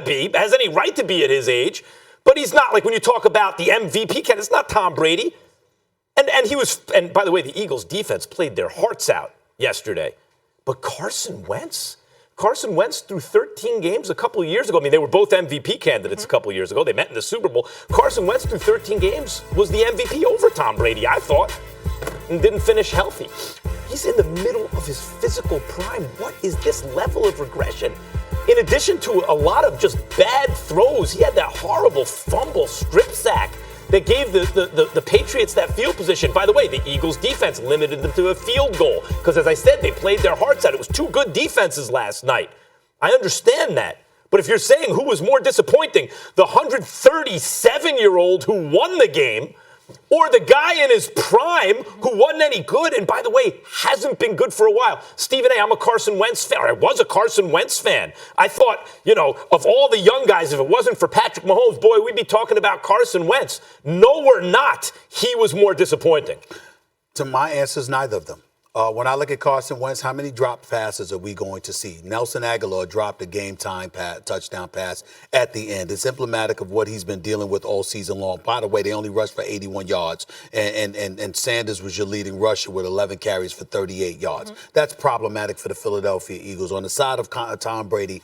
to be, has any right to be at his age. But he's not, like when you talk about the MVP candidate, it's not Tom Brady. And by the way, the Eagles defense played their hearts out yesterday. But Carson Wentz through 13 games a couple of years ago. I mean, they were both MVP candidates a couple of years ago. They met in the Super Bowl. Carson Wentz through 13 games was the MVP over Tom Brady, I thought, and didn't finish healthy. He's in the middle of his physical prime. What is this level of regression? In addition to a lot of just bad throws, he had that horrible fumble strip sack that gave the Patriots that field position. By the way, the Eagles defense limited them to a field goal because, as I said, they played their hearts out. It was two good defenses last night. I understand that. But if you're saying who was more disappointing, the 137-year-old who won the game or the guy in his prime who wasn't any good and, by the way, hasn't been good for a while. Stephen A., I'm a Carson Wentz fan. I was a Carson Wentz fan. I thought, of all the young guys, if it wasn't for Patrick Mahomes, boy, we'd be talking about Carson Wentz. No, we're not. He was more disappointing. To my answer is neither of them. When I look at Carson Wentz, how many dropped passes are we going to see? Nelson Aguilar dropped a game-time touchdown pass at the end. It's emblematic of what he's been dealing with all season long. By the way, they only rushed for 81 yards, and Sanders was your leading rusher with 11 carries for 38 yards. Mm-hmm. That's problematic for the Philadelphia Eagles. On the side of Tom Brady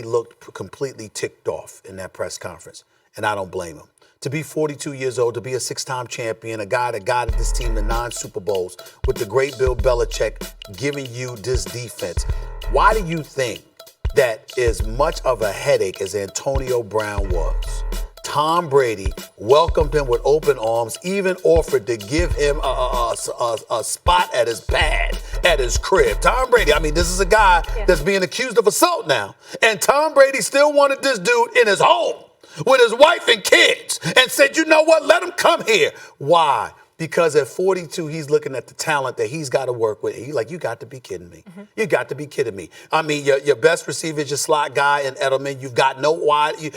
looked completely ticked off in that press conference, and I don't blame him. To be 42 years old, to be a six-time champion, a guy that guided this team to 9 Super Bowls with the great Bill Belichick giving you this defense. Why do you think that as much of a headache as Antonio Brown was, Tom Brady welcomed him with open arms, even offered to give him a spot at his pad, at his crib? Tom Brady, I mean, this is a guy that's being accused of assault now. And Tom Brady still wanted this dude in his home with his wife and kids and said, you know what, let him come here. Why? Because at 42, he's looking at the talent that he's got to work with. He's like, you got to be kidding me. Mm-hmm. You got to be kidding me. I mean, your best receiver is your slot guy in Edelman. You've got no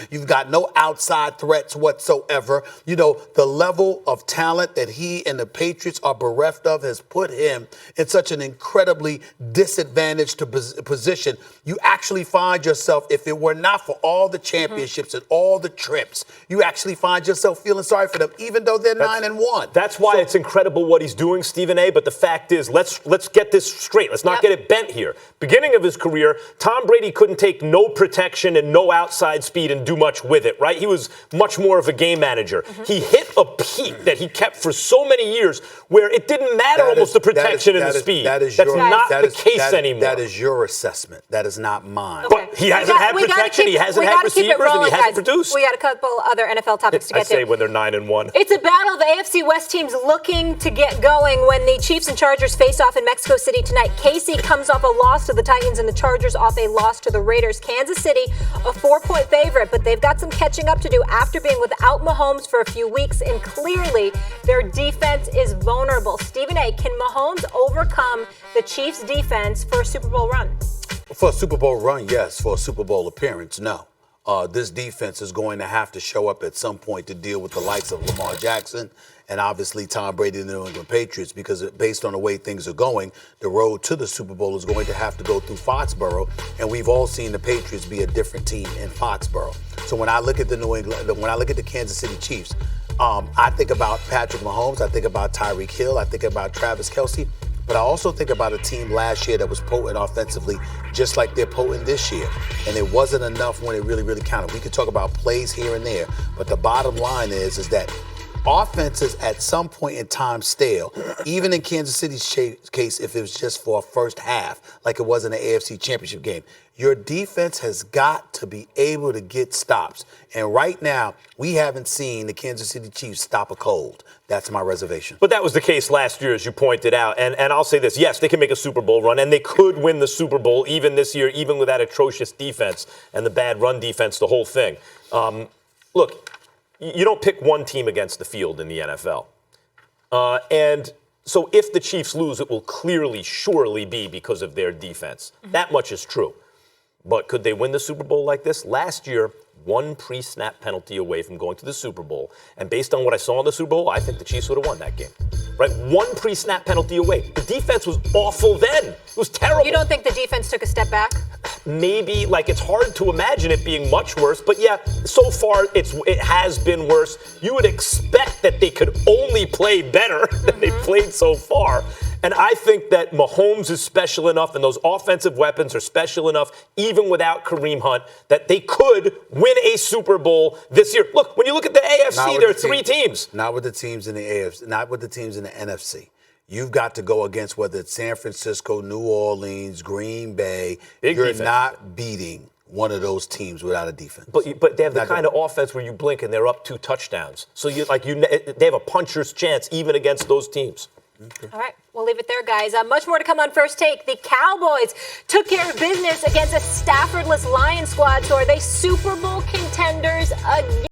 you've got no outside threats whatsoever. The level of talent that he and the Patriots are bereft of has put him in such an incredibly disadvantaged position. You actually find yourself, if it were not for all the championships and all the trips, you actually find yourself feeling sorry for them, even though they're 9-1. That's why it's incredible what he's doing, Stephen A., but the fact is, let's get this straight. Let's not get it bent here. Beginning of his career, Tom Brady couldn't take no protection and no outside speed and do much with it, right? He was much more of a game manager. Mm-hmm. He hit a peak that he kept for so many years where it didn't matter the protection and the speed. That's not the case anymore. That is your assessment. That is not mine. Okay. But he hasn't had protection, he hasn't had receivers, and he hasn't produced. We got a couple other NFL topics to get to. I say when they're 9-1. It's a battle of the AFC West teams looking to get going when the Chiefs and Chargers face off in Mexico City tonight. KC comes off a loss to the Titans and the Chargers off a loss to the Raiders. Kansas City, a 4-point favorite, but they've got some catching up to do after being without Mahomes for a few weeks, and clearly their defense is vulnerable. Stephen A., can Mahomes overcome the Chiefs' defense for a Super Bowl run? For a Super Bowl run, yes. For a Super Bowl appearance, no. This defense is going to have to show up at some point to deal with the likes of Lamar Jackson and obviously Tom Brady and the New England Patriots, because based on the way things are going, the road to the Super Bowl is going to have to go through Foxborough, and we've all seen the Patriots be a different team in Foxborough. So when I look at when I look at the Kansas City Chiefs, I think about Patrick Mahomes, I think about Tyreek Hill, I think about Travis Kelce, but I also think about a team last year that was potent offensively, just like they're potent this year. And it wasn't enough when it really, really counted. We could talk about plays here and there, but the bottom line is that offenses at some point in time stale, even in Kansas City's case, if it was just for a first half, like it was in the AFC Championship game. Your defense has got to be able to get stops. And right now, we haven't seen the Kansas City Chiefs stop a cold. That's my reservation. But that was the case last year, as you pointed out. And I'll say this, yes, they can make a Super Bowl run, and they could win the Super Bowl even this year, even with that atrocious defense and the bad run defense, the whole thing. Look, you don't pick one team against the field in the NFL. And so if the Chiefs lose, it will clearly, surely be because of their defense. Mm-hmm. That much is true. But could they win the Super Bowl like this? Last year, one pre-snap penalty away from going to the Super Bowl. And based on what I saw in the Super Bowl, I think the Chiefs would have won that game. right? One pre-snap penalty away. The defense was awful then. It was terrible. You don't think the defense took a step back? Maybe, like, it's hard to imagine it being much worse, but yeah, so far it has been worse. You would expect that they could only play better than they played so far. And I think that Mahomes is special enough and those offensive weapons are special enough, even without Kareem Hunt, that they could win a Super Bowl this year. Look, when you look at the AFC, there are three teams. Not with the teams in the AFC, not with the teams in the NFC. You've got to go against whether it's San Francisco, New Orleans, Green Bay. Big You're defense. Not beating one of those teams without a defense. But they have the kind of offense where you blink and they're up 2 touchdowns. So they have a puncher's chance even against those teams. Okay. All right, we'll leave it there, guys. Much more to come on First Take. The Cowboys took care of business against a Staffordless Lions squad. So are they Super Bowl contenders again?